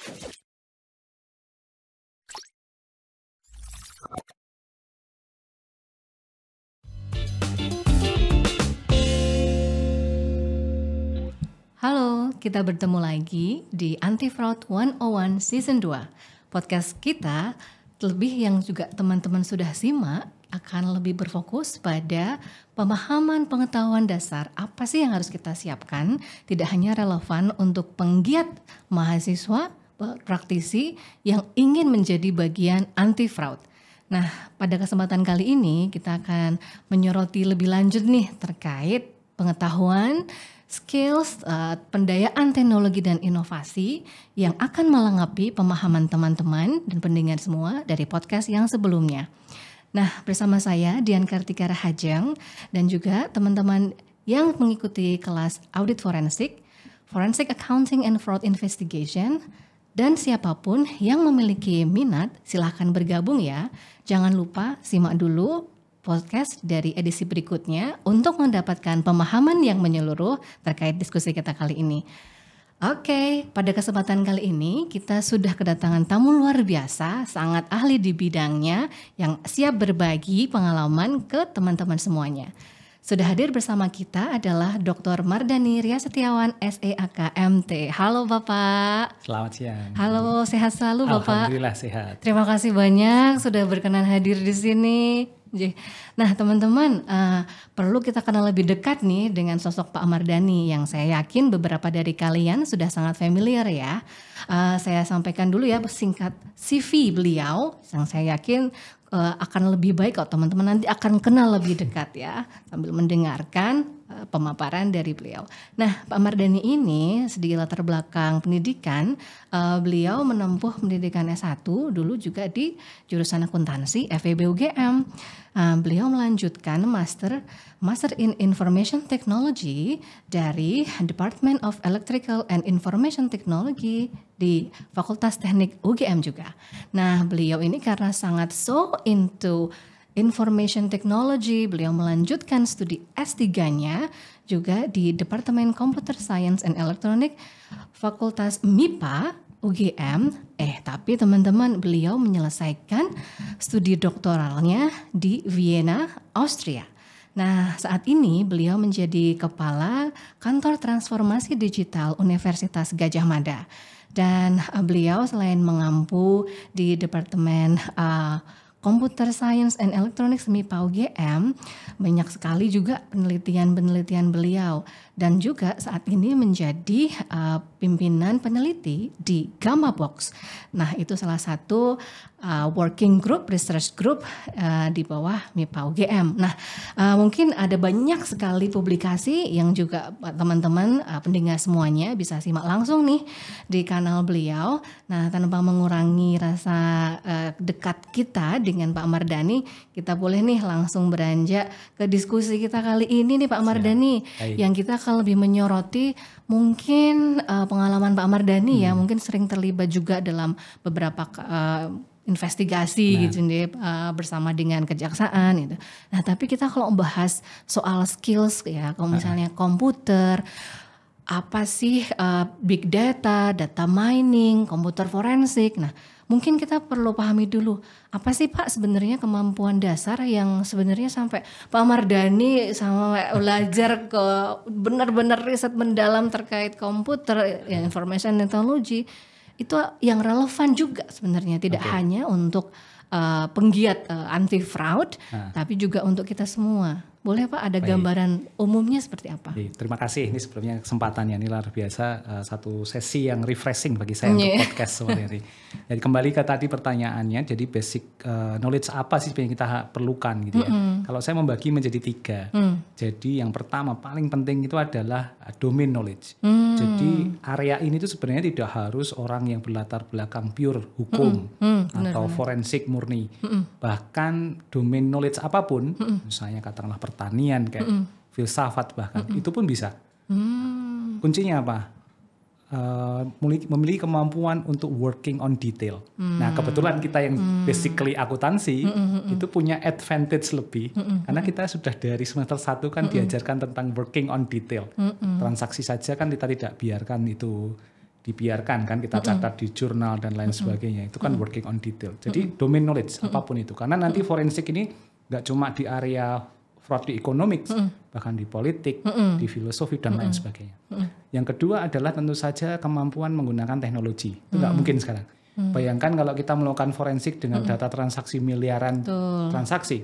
Halo, kita bertemu lagi di Anti Fraud 101 Season 2. Podcast kita, terlebih yang juga teman-teman sudah simak, akan lebih berfokus pada pemahaman pengetahuan dasar apa sih yang harus kita siapkan, tidak hanya relevan untuk penggiat mahasiswa, praktisi yang ingin menjadi bagian anti fraud. Nah, pada kesempatan kali ini kita akan menyoroti lebih lanjut nih terkait pengetahuan, skills, pendayaan teknologi dan inovasi yang akan melengkapi pemahaman teman-teman dan pendengar semua dari podcast yang sebelumnya. Nah, bersama saya Dian Kartika Rahajeng dan juga teman-teman yang mengikuti kelas Audit Forensik, Forensic Accounting and Fraud Investigation, dan siapapun yang memiliki minat silahkan bergabung ya. Jangan lupa simak dulu podcast dari edisi berikutnya untuk mendapatkan pemahaman yang menyeluruh terkait diskusi kita kali ini. Oke, pada kesempatan kali ini kita sudah kedatangan tamu luar biasa, sangat ahli di bidangnya yang siap berbagi pengalaman ke teman-teman semuanya. Sudah hadir bersama kita adalah Dr. Mardhani Ria Setiawan, SEAK MT. Halo Bapak. Selamat siang. Halo, sehat selalu Bapak. Alhamdulillah sehat. Terima kasih banyak sudah berkenan hadir di sini. Nah teman-teman, perlu kita kenal lebih dekat nih dengan sosok Pak Mardhani yang saya yakin beberapa dari kalian sudah sangat familiar ya. Saya sampaikan dulu ya singkat CV beliau yang saya yakin akan lebih baik kalau teman-teman nanti akan kenal lebih dekat ya sambil mendengarkan pemaparan dari beliau. Nah, Pak Mardhani ini sedikit latar belakang pendidikan, beliau menempuh pendidikan S1 dulu juga di jurusan akuntansi FEB UGM. Beliau melanjutkan Master in Information Technology dari Department of Electrical and Information Technology di Fakultas Teknik UGM juga. Nah, beliau ini karena sangat so into Information Technology, beliau melanjutkan studi S3-nya juga di Departemen Computer Science and Electronic Fakultas MIPA UGM. Tapi teman-teman, beliau menyelesaikan studi doktoralnya di Vienna, Austria. Nah, saat ini beliau menjadi kepala Kantor Transformasi Digital Universitas Gadjah Mada. Dan beliau selain mengampu di Departemen Computer Science and Electronics MIPA UGM, banyak sekali juga penelitian-penelitian beliau dan juga saat ini menjadi pimpinan peneliti di Gamma Box. Nah, itu salah satu working group, research group di bawah MIPA UGM. Nah, mungkin ada banyak sekali publikasi yang juga teman-teman pendengar semuanya bisa simak langsung nih di kanal beliau. Nah, tanpa mengurangi rasa dekat kita dengan Pak Mardhani, kita boleh nih langsung beranjak ke diskusi kita kali ini nih Pak Mardhani, yang kita akan lebih menyoroti mungkin pengalaman Pak Mardhani ya, mungkin sering terlibat juga dalam beberapa investigasi gitu nih bersama dengan kejaksaan gitu. Nah, tapi kita kalau membahas soal skills ya, kalau misalnya komputer, apa sih big data, data mining, komputer forensik. Nah, mungkin kita perlu pahami dulu apa sih Pak sebenarnya kemampuan dasar yang sebenarnya sampai Pak Mardhani sama belajar ke benar-benar riset mendalam terkait komputer, ya, information technology itu yang relevan juga sebenarnya, tidak hanya untuk penggiat anti fraud, tapi juga untuk kita semua. Boleh Pak ada gambaran umumnya seperti apa? Terima kasih, ini sebelumnya kesempatannya, ini luar biasa, satu sesi yang refreshing bagi saya untuk podcast seperti ini. Jadi kembali ke tadi pertanyaannya, jadi basic knowledge apa sih yang kita perlukan gitu ya. Kalau saya membagi menjadi 3. Jadi yang pertama paling penting itu adalah domain knowledge. Jadi area ini tuh sebenarnya tidak harus orang yang berlatar belakang pure hukum atau forensik murni. Bahkan domain knowledge apapun, misalnya katakanlah pertanian kayak filsafat bahkan itu pun bisa. Kuncinya apa? Memiliki kemampuan untuk working on detail. Nah, kebetulan kita yang basically akuntansi itu punya advantage lebih karena kita sudah dari semester 1 kan diajarkan tentang working on detail. Transaksi saja kan kita tidak biarkan itu dibiarkan kan kita catat di jurnal dan lain sebagainya, itu kan working on detail. Jadi domain knowledge apapun itu, karena nanti forensik ini nggak cuma di area fraud di economics, bahkan di politik, di filosofi dan lain sebagainya. Yang kedua adalah tentu saja kemampuan menggunakan teknologi, itu nggak mungkin sekarang. Bayangkan kalau kita melakukan forensik dengan data transaksi miliaran transaksi,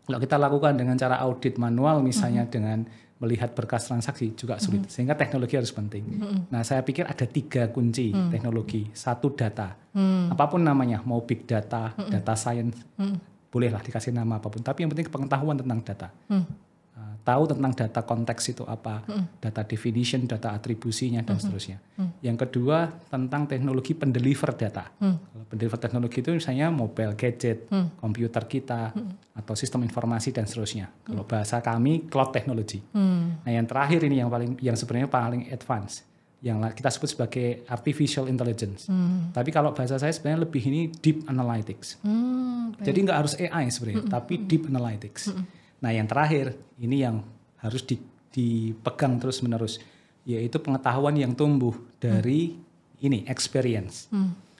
kalau kita lakukan dengan cara audit manual misalnya dengan melihat berkas transaksi juga sulit, sehingga teknologi harus penting. Nah, saya pikir ada 3 kunci teknologi. 1, data, apapun namanya, mau big data, data science, bolehlah dikasih nama apapun, tapi yang penting pengetahuan tentang data. Tahu tentang data konteks itu apa, data definition, data atribusinya, dan seterusnya. Yang kedua, tentang teknologi pendeliver data. Kalau pendeliver teknologi itu misalnya mobile gadget, komputer kita, atau sistem informasi, dan seterusnya. Kalau bahasa kami, cloud technology. Nah, yang terakhir ini yang sebenarnya paling advance, yang kita sebut sebagai artificial intelligence. Tapi kalau bahasa saya sebenarnya lebih ini deep analytics. Jadi nggak harus AI sebenarnya, tapi deep analytics. Nah, yang terakhir ini yang harus dipegang terus-menerus, yaitu pengetahuan yang tumbuh dari ini experience.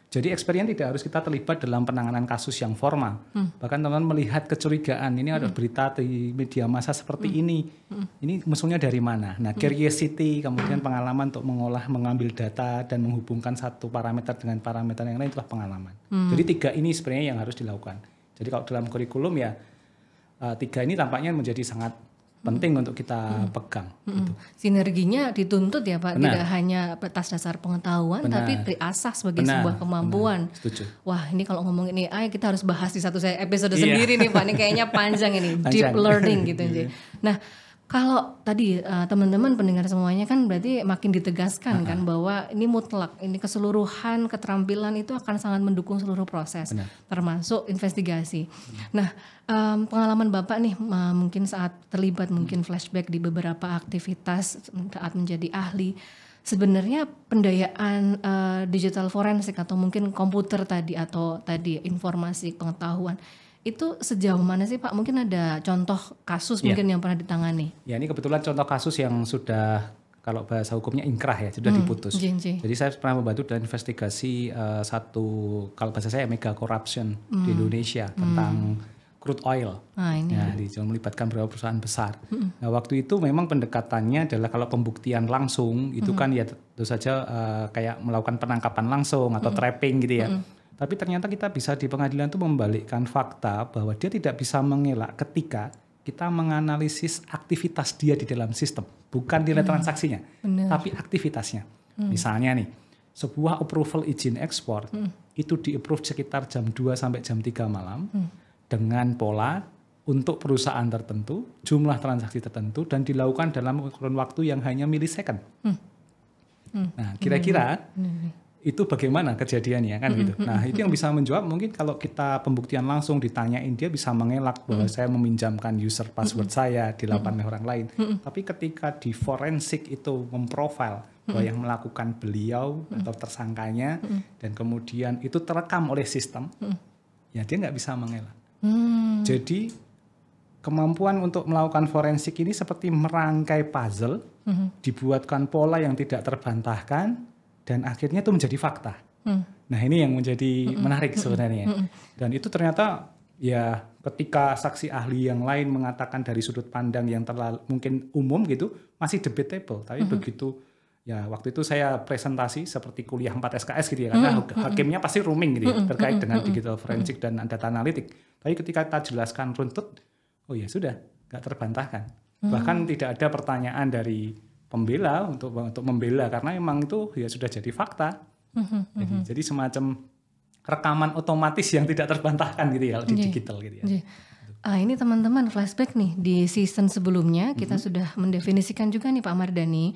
Jadi experience tidak harus kita terlibat dalam penanganan kasus yang formal. Bahkan teman-teman melihat kecurigaan, ini ada berita di media massa seperti ini musuhnya dari mana? Nah, curiosity, kemudian pengalaman untuk mengambil data dan menghubungkan satu parameter dengan parameter yang lain, itulah pengalaman. Jadi 3 ini sebenarnya yang harus dilakukan. Jadi kalau dalam kurikulum ya 3 ini tampaknya menjadi sangat penting untuk kita pegang. Gitu. Sinerginya dituntut ya Pak, tidak hanya atas dasar pengetahuan, tapi diasah sebagai sebuah kemampuan. Setuju. Wah, ini kalau ngomongin AI kita harus bahas di satu episode sendiri nih Pak, ini kayaknya panjang ini, deep learning gitu. Nah, kalau tadi teman-teman pendengar semuanya kan berarti makin ditegaskan kan bahwa ini mutlak, ini keseluruhan keterampilan itu akan sangat mendukung seluruh proses, termasuk investigasi. Nah, pengalaman Bapak nih mungkin saat terlibat, mungkin flashback di beberapa aktivitas saat menjadi ahli, sebenarnya pendayaan digital forensik atau mungkin komputer tadi atau tadi informasi pengetahuan itu sejauh mana sih Pak? Mungkin ada contoh kasus mungkin yang pernah ditangani? Ya, ini kebetulan contoh kasus yang sudah, kalau bahasa hukumnya inkrah ya, sudah diputus. Jadi saya pernah membantu dalam investigasi satu, kalau bahasa saya mega corruption di Indonesia tentang crude oil. Yang melibatkan beberapa perusahaan besar. Nah, waktu itu memang pendekatannya adalah kalau pembuktian langsung itu kan ya tentu saja kayak melakukan penangkapan langsung atau trapping gitu ya. Tapi ternyata kita bisa di pengadilan itu membalikkan fakta bahwa dia tidak bisa mengelak ketika kita menganalisis aktivitas dia di dalam sistem. Bukan nilai transaksinya, tapi aktivitasnya. Misalnya nih, sebuah approval izin ekspor itu di-approve sekitar jam 2 sampai jam 3 malam dengan pola untuk perusahaan tertentu, jumlah transaksi tertentu, dan dilakukan dalam kurun waktu yang hanya milisecond. Nah, kira-kira itu bagaimana kejadiannya kan gitu. Nah, itu yang bisa menjawab mungkin kalau kita pembuktian langsung ditanyain, dia bisa mengelak bahwa saya meminjamkan user password saya dilakukan oleh orang lain. Tapi ketika di forensik itu memprofil bahwa yang melakukan beliau atau tersangkanya dan kemudian itu terekam oleh sistem, ya dia nggak bisa mengelak. Jadi kemampuan untuk melakukan forensik ini seperti merangkai puzzle, dibuatkan pola yang tidak terbantahkan, dan akhirnya itu menjadi fakta. Nah, ini yang menjadi menarik sebenarnya. Dan itu ternyata ya ketika saksi ahli yang lain mengatakan dari sudut pandang yang terlalu mungkin umum gitu, masih debatable. Tapi begitu ya waktu itu saya presentasi seperti kuliah 4 SKS gitu ya, karena hakimnya pasti rooming gitu ya, terkait dengan digital forensik dan data analitik. Tapi ketika kita jelaskan runtut, oh ya sudah, nggak terbantahkan. Bahkan tidak ada pertanyaan dari pembela untuk membela, karena memang itu ya sudah jadi fakta. Jadi semacam rekaman otomatis yang tidak terbantahkan gitu ya di digital gitu ya. Ini teman-teman flashback nih di season sebelumnya kita sudah mendefinisikan juga nih Pak Mardhani,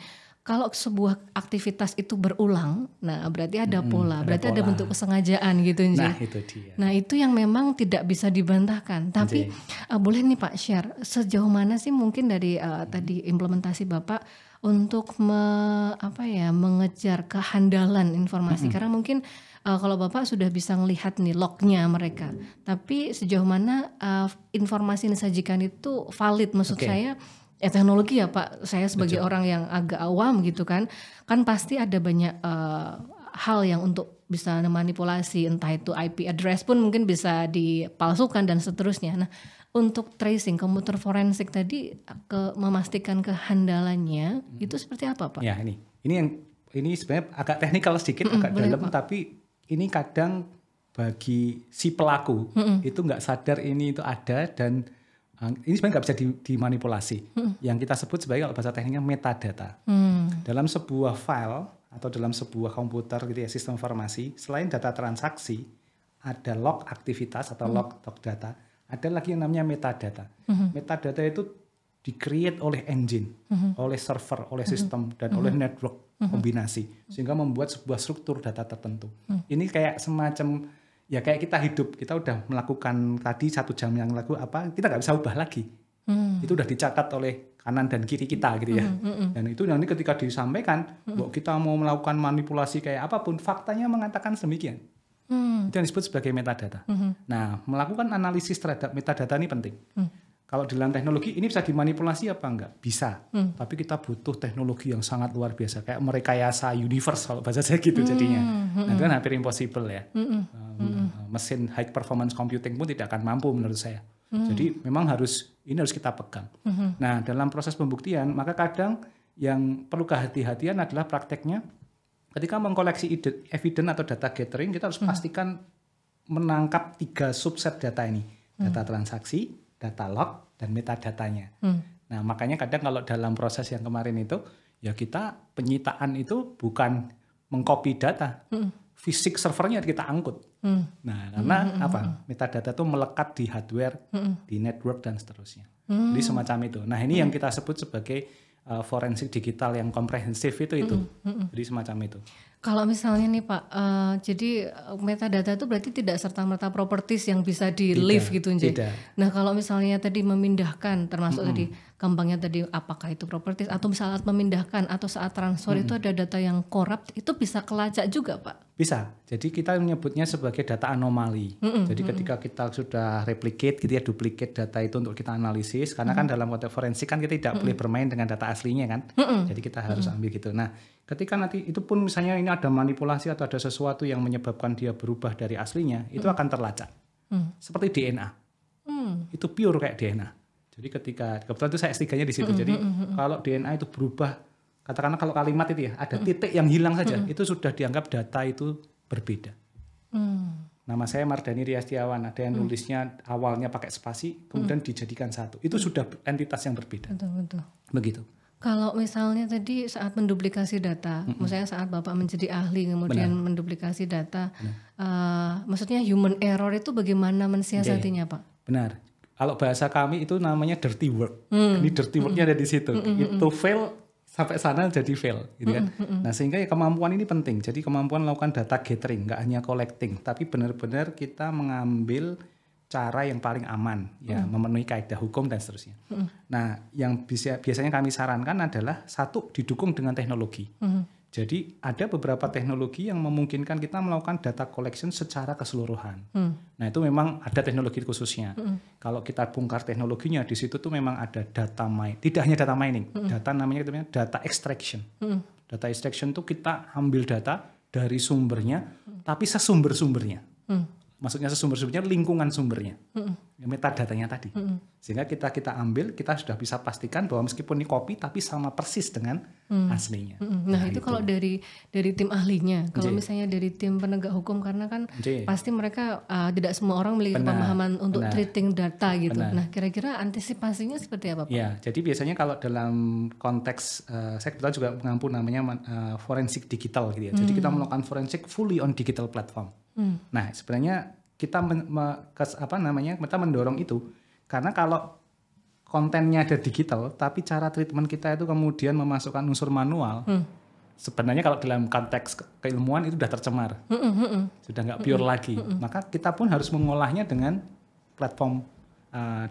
kalau sebuah aktivitas itu berulang, nah berarti ada pola, berarti ada bentuk kesengajaan gitu. Nah itu dia. Nah itu yang memang tidak bisa dibantahkan. Tapi boleh nih Pak share sejauh mana sih mungkin dari tadi implementasi Bapak untuk mengejar kehandalan informasi. Karena mungkin kalau Bapak sudah bisa melihat nih lognya mereka, tapi sejauh mana informasi yang disajikan itu valid, maksud saya teknologi ya Pak, saya sebagai orang yang agak awam gitu kan pasti ada banyak hal yang untuk bisa memanipulasi, entah itu IP address pun mungkin bisa dipalsukan dan seterusnya. Nah, untuk tracing komputer forensik tadi memastikan kehandalannya itu seperti apa Pak? Ya ini sebenarnya agak teknikal sedikit, agak dalam, Pak. Tapi ini kadang bagi si pelaku itu nggak sadar ini itu ada, dan ini sebenarnya nggak bisa dimanipulasi. Yang kita sebut sebagai kalau bahasa tekniknya metadata. Dalam sebuah file atau dalam sebuah komputer gitu ya, sistem informasi, selain data transaksi, ada log aktivitas atau log data, ada lagi yang namanya metadata. Metadata itu di-create oleh engine, oleh server, oleh sistem, dan oleh network kombinasi, sehingga membuat sebuah struktur data tertentu. Ini kayak semacam ya kayak kita hidup, kita udah melakukan tadi 1 jam yang lalu apa, kita nggak bisa ubah lagi. Itu udah dicatat oleh kanan dan kiri kita gitu ya. Dan itu nanti ketika disampaikan, bahwa kita mau melakukan manipulasi kayak apapun, faktanya mengatakan demikian. Itu yang disebut sebagai metadata. Nah, melakukan analisis terhadap metadata ini penting. Kalau dalam teknologi ini bisa dimanipulasi apa enggak? Bisa. Tapi kita butuh teknologi yang sangat luar biasa, kayak merekayasa universe kalau bahasa saya gitu jadinya. Nah, itu kan hampir impossible ya. Mesin high performance computing pun tidak akan mampu menurut saya. Jadi memang ini harus kita pegang. Nah, dalam proses pembuktian, maka kadang yang perlu kehati-hatian adalah prakteknya ketika mengkoleksi evidence atau data gathering, kita harus pastikan menangkap 3 subset data ini. Data transaksi, data log, dan metadatanya. Nah, makanya kadang kalau dalam proses yang kemarin itu, ya kita penyitaan itu bukan mengcopy data, fisik servernya kita angkut. Nah, karena apa? Metadata itu melekat di hardware, di network, dan seterusnya. Jadi semacam itu. Nah, ini yang kita sebut sebagai forensik digital yang komprehensif itu. Jadi semacam itu. Kalau misalnya nih Pak, jadi metadata itu berarti tidak serta-merta properties yang bisa di-leave gitu. Tidak. Nah, kalau misalnya tadi memindahkan, termasuk tadi gampangnya tadi apakah itu properties, atau misalnya memindahkan atau saat transfer itu ada data yang corrupt, itu bisa kelacak juga Pak? Bisa. Jadi kita menyebutnya sebagai data anomali. Jadi ketika kita sudah replicate gitu ya, duplicate data itu untuk kita analisis, karena kan dalam konteks forensik kan kita tidak boleh bermain dengan data aslinya kan. Jadi kita harus ambil gitu. Nah, ketika nanti itu pun misalnya ini ada manipulasi atau ada sesuatu yang menyebabkan dia berubah dari aslinya, itu akan terlacak. Seperti DNA. Itu pure kayak DNA. Jadi ketika kebetulan itu saya S3-nya di situ. Jadi kalau DNA itu berubah, katakanlah kalau kalimat itu ya ada titik yang hilang saja, itu sudah dianggap data itu berbeda. Nama saya Mardhani Riastiawan, ada yang nulisnya awalnya pakai spasi, kemudian dijadikan satu. Itu sudah entitas yang berbeda. Betul. Begitu. Kalau misalnya tadi saat menduplikasi data, misalnya saat Bapak menjadi ahli kemudian menduplikasi data, maksudnya human error itu bagaimana mensiasatinya Pak? Benar. Kalau bahasa kami itu namanya dirty work. Ini dirty worknya ada di situ. Itu fail sampai sana jadi fail, gitu kan. Nah, sehingga ya kemampuan ini penting. Jadi kemampuan melakukan data gathering, nggak hanya collecting, tapi benar-benar kita mengambil cara yang paling aman, ya memenuhi kaidah hukum dan seterusnya. Nah, yang biasanya kami sarankan adalah satu, didukung dengan teknologi. Jadi ada beberapa teknologi yang memungkinkan kita melakukan data collection secara keseluruhan. Nah, itu memang ada teknologi khususnya. Kalau kita bongkar teknologinya, di situ tuh memang ada data mining. Tidak hanya data mining, data namanya data extraction. Data extraction itu kita ambil data dari sumbernya, tapi sesumber-sumbernya. Maksudnya sesumber-sumbernya, lingkungan sumbernya, metadatanya tadi. Sehingga kita ambil, kita sudah bisa pastikan bahwa meskipun ini copy, tapi sama persis dengan aslinya. Nah, itu kalau dari tim ahlinya, kalau misalnya dari tim penegak hukum, karena kan pasti mereka tidak semua orang memiliki pemahaman untuk treating data gitu. Nah, kira-kira antisipasinya seperti apa Pak? Ya, jadi biasanya kalau dalam konteks, saya kebetulan juga mengampu namanya forensik digital gitu ya. Jadi kita melakukan forensik fully on digital platform. Nah, sebenarnya kita kita mendorong itu karena kalau kontennya ada digital, tapi cara treatment kita itu kemudian memasukkan unsur manual. Sebenarnya kalau dalam konteks keilmuan itu sudah tercemar, sudah nggak pure lagi. Maka kita pun harus mengolahnya dengan platform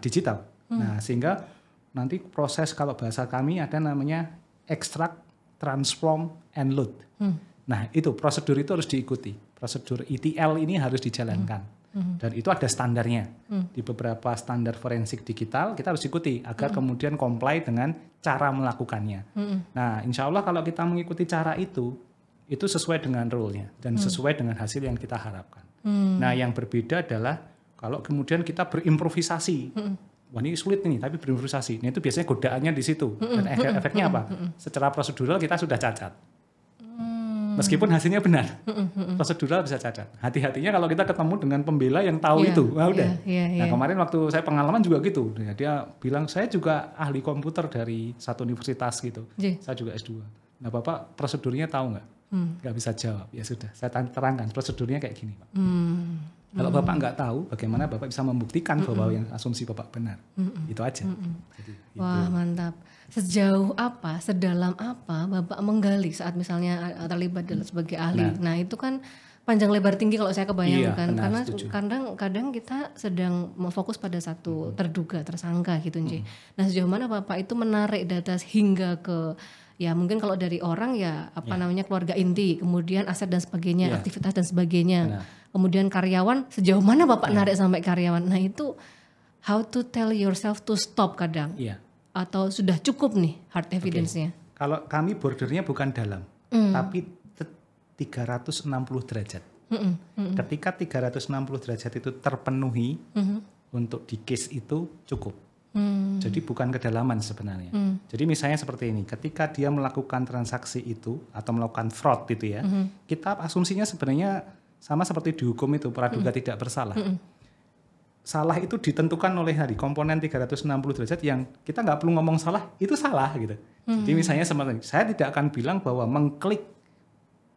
digital. Nah, sehingga nanti proses kalau bahasa kami ada namanya extract, transform, and load. Nah, itu prosedur itu harus diikuti. Prosedur ETL ini harus dijalankan. Dan itu ada standarnya. Di beberapa standar forensik digital kita harus ikuti agar kemudian comply dengan cara melakukannya. Nah, insya Allah kalau kita mengikuti cara itu sesuai dengan rule-nya dan sesuai dengan hasil yang kita harapkan. Nah, yang berbeda adalah kalau kemudian kita berimprovisasi. Wah, ini sulit nih, tapi berimprovisasi. Nah, itu biasanya godaannya di situ. Dan efeknya apa? Secara prosedural kita sudah cacat. Meskipun hasilnya benar, prosedural bisa cacat. Hati-hatinya kalau kita ketemu dengan pembela yang tahu itu. Wah, udah. Nah, kemarin waktu saya pengalaman juga gitu. Dia bilang, saya juga ahli komputer dari satu universitas gitu. Saya juga S2. Nah, Bapak prosedurnya tahu nggak? Nggak bisa jawab. Ya sudah, saya terangkan prosedurnya kayak gini, Pak. Kalau Bapak nggak tahu, bagaimana Bapak bisa membuktikan bahwa yang asumsi Bapak benar? Itu aja. Jadi, wah, mantap. Sejauh apa, sedalam apa Bapak menggali saat misalnya terlibat sebagai ahli? Nah, itu kan panjang lebar tinggi kalau saya kebayangkan. Karena kadang kita sedang fokus pada satu terduga, tersangka gitu, Nji. Nah, sejauh mana Bapak itu menarik data hingga ke, ya mungkin kalau dari orang ya namanya keluarga inti, kemudian aset dan sebagainya, aktivitas dan sebagainya. Kemudian karyawan, sejauh mana Bapak narik sampai karyawan? Nah, itu how to tell yourself to stop kadang. Atau sudah cukup nih hard evidence-nya? Kalau kami bordernya bukan dalam, tapi 360 derajat. Ketika 360 derajat itu terpenuhi, untuk di case itu cukup. Jadi bukan kedalaman sebenarnya. Jadi misalnya seperti ini, ketika dia melakukan transaksi itu atau melakukan fraud itu ya, kita asumsinya sebenarnya sama seperti di hukum itu, praduga tidak bersalah. Salah itu ditentukan oleh komponen 360 derajat yang kita nggak perlu ngomong salah, itu salah gitu. Jadi misalnya seperti saya tidak akan bilang bahwa mengklik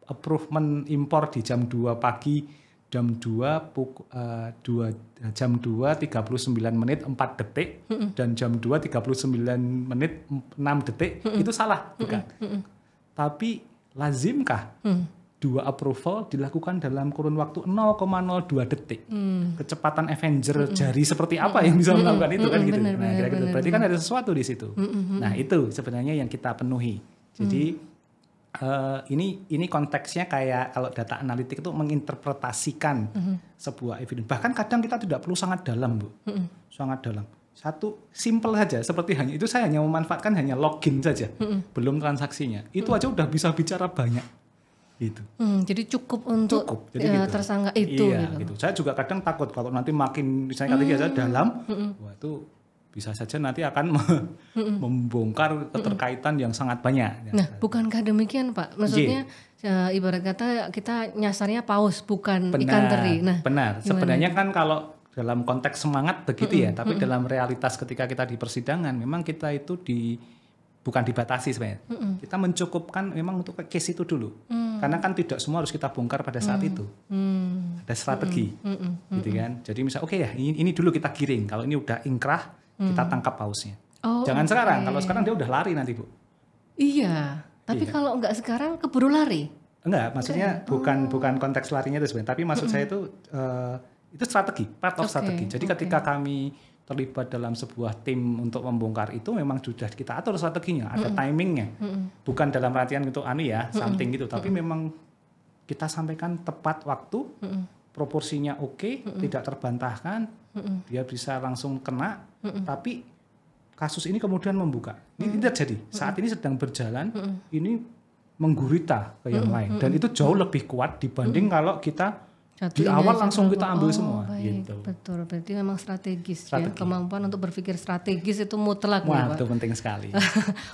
approve impor di jam 2 pagi, jam 2 jam 2 39 menit 4 detik dan jam 2 39 menit 6 detik itu salah, bukan. Tapi lazimkah 2 approval dilakukan dalam kurun waktu 0,02 detik. Kecepatan Avenger jari seperti apa yang bisa melakukan itu kan gitu. Nah, kira-kira berarti kan ada sesuatu di situ. Nah, itu sebenarnya yang kita penuhi. Jadi ini konteksnya kayak kalau data analitik itu menginterpretasikan sebuah evidence. Bahkan kadang kita tidak perlu sangat dalam, Bu. Sangat dalam. Satu simple saja seperti itu saya hanya memanfaatkan hanya login saja. Belum transaksinya. Itu aja udah bisa bicara banyak. Gitu. Jadi cukup untuk jadi gitu. tersangka itu. Iya, gitu. Saya juga kadang takut kalau nanti makin misalnya kata saya dalam, wah itu bisa saja nanti akan membongkar keterkaitan yang sangat banyak. Nah, bukankah demikian, Pak? Maksudnya ibarat kata kita nyasarnya paus bukan ikan teri. Nah, benar. Sebenarnya kan kalau dalam konteks semangat begitu ya, tapi dalam realitas ketika kita di persidangan memang kita itu bukan dibatasi sebenarnya. Kita mencukupkan memang untuk case itu dulu. Karena kan tidak semua harus kita bongkar pada saat itu. Ada strategi. Gitu kan. Jadi misal ya, ini dulu kita giring. Kalau ini udah ingkrah, kita tangkap pausnya. Jangan sekarang. Kalau sekarang dia udah lari nanti, Bu. Iya. Tapi kalau enggak sekarang keburu lari. Enggak, maksudnya bukan konteks larinya itu sebenarnya, tapi maksud saya itu strategi, part of strategi. Jadi ketika kami terlibat dalam sebuah tim untuk membongkar itu memang sudah kita atur strateginya, ada timingnya. Bukan dalam artian itu something gitu, tapi memang kita sampaikan tepat waktu, proporsinya oke, tidak terbantahkan, dia bisa langsung kena, tapi kasus ini kemudian membuka. Ini terjadi, saat ini sedang berjalan, ini menggurita ke yang lain, dan itu jauh lebih kuat dibanding kalau kita di awal langsung kita ambil semua. Baik, gitu. Betul, berarti memang strategis. Ya, kemampuan untuk berpikir strategis itu mutlak. Wah, itu penting sekali.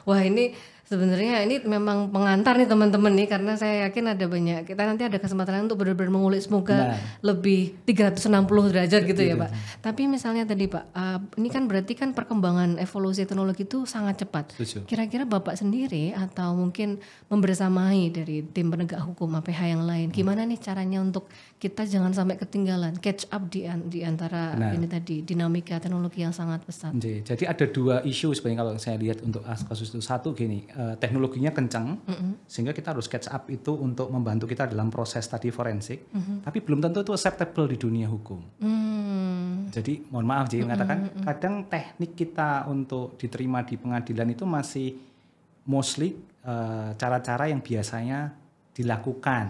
Wah, ini sebenarnya ini memang pengantar nih teman-teman nih, karena saya yakin ada banyak, kita nanti ada kesempatan untuk benar-benar mengulik semoga lebih 360 derajat gitu ya Pak. Tapi misalnya tadi Pak, ini kan berarti kan perkembangan evolusi teknologi itu sangat cepat. Kira-kira Bapak sendiri atau mungkin membersamai dari tim penegak hukum APH yang lain, gimana nih caranya untuk kita jangan sampai ketinggalan, catch up di antara ini tadi dinamika teknologi yang sangat pesat. Jadi ada 2 isu sebenarnya kalau saya lihat untuk kasus itu. Satu gini, teknologinya kencang sehingga kita harus catch up itu untuk membantu kita dalam proses tadi forensik, tapi belum tentu itu acceptable di dunia hukum. Jadi mohon maaf mengatakan kadang teknik kita untuk diterima di pengadilan itu masih mostly cara-cara yang biasanya dilakukan.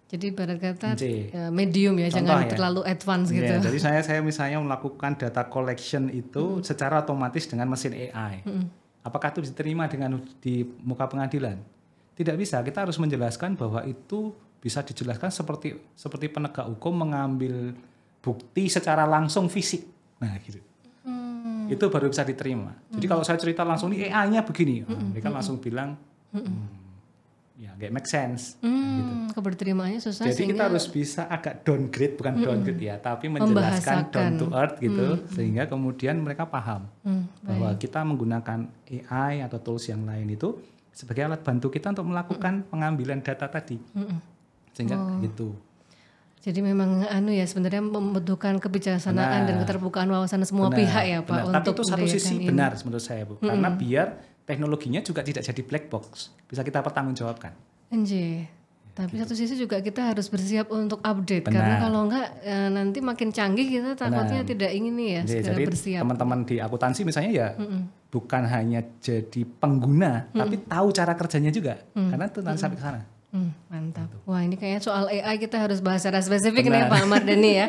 Jadi ibarat kata C. medium ya, Contoh jangan ya. terlalu advance gitu. Jadi saya misalnya melakukan data collection itu secara otomatis dengan mesin AI. Apakah itu diterima di muka pengadilan? Tidak bisa. Kita harus menjelaskan bahwa itu bisa dijelaskan seperti penegak hukum mengambil bukti secara langsung fisik. Nah, gitu. Itu baru bisa diterima. Jadi kalau saya cerita langsung ini AI-nya begini, mereka langsung bilang ya nggak make sense. Gitu. Keberterimaannya susah. Jadi kita harus bisa agak downgrade, bukan downgrade ya, tapi menjelaskan down to earth gitu, sehingga kemudian mereka paham bahwa kita menggunakan AI atau tools yang lain itu sebagai alat bantu kita untuk melakukan pengambilan data tadi, sehingga gitu. Jadi memang ya sebenarnya membutuhkan kebijaksanaan dan keterbukaan wawasan semua pihak ya Pak. Tapi itu satu sisi benar menurut saya Bu, karena biar teknologinya juga tidak jadi black box, bisa kita pertanggungjawabkan. Tapi satu sisi juga kita harus bersiap untuk update, karena kalau enggak nanti makin canggih kita takutnya tidak ingin nih ya segera jadi bersiap. Teman-teman di akuntansi misalnya ya bukan hanya jadi pengguna, tapi tahu cara kerjanya juga, karena itu nanti sampai ke sana. Mantap. Wah ini kayaknya soal AI kita harus bahas secara spesifik nih Pak Mardhani ya.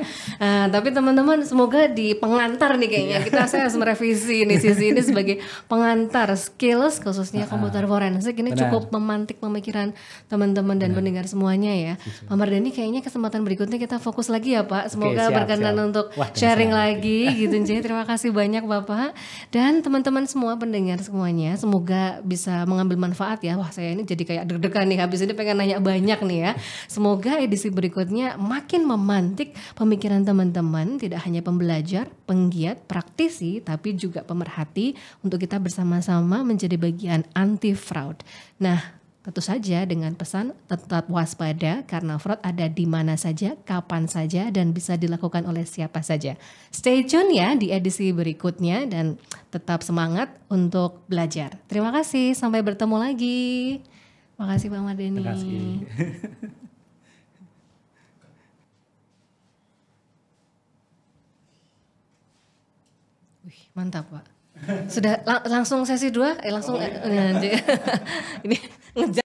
Tapi teman-teman semoga di pengantar nih kayaknya saya harus merevisi nih sisi ini sebagai pengantar skills khususnya komputer forensik ini cukup memantik pemikiran teman-teman dan pendengar semuanya ya. Pak Mardhani kayaknya kesempatan berikutnya kita fokus lagi ya Pak. Semoga berkenan untuk sharing lagi gitu. Jadi terima kasih banyak Bapak dan teman-teman semua pendengar semuanya. Semoga bisa mengambil manfaat ya. Wah saya ini jadi kayak deg-degan nih habis ini pengen nanya banyak nih ya. Semoga edisi berikutnya makin memantik pemikiran teman-teman, tidak hanya pembelajar, penggiat, praktisi, tapi juga pemerhati untuk kita bersama-sama menjadi bagian anti fraud. Nah, tentu saja dengan pesan tetap waspada karena fraud ada di mana saja, kapan saja dan bisa dilakukan oleh siapa saja. Stay tune ya di edisi berikutnya dan tetap semangat untuk belajar. Terima kasih, sampai bertemu lagi. Makasih Pak Mardhani. Terima kasih. Wih, mantap Pak. Sudah langsung sesi 2? Langsung ini ngejar.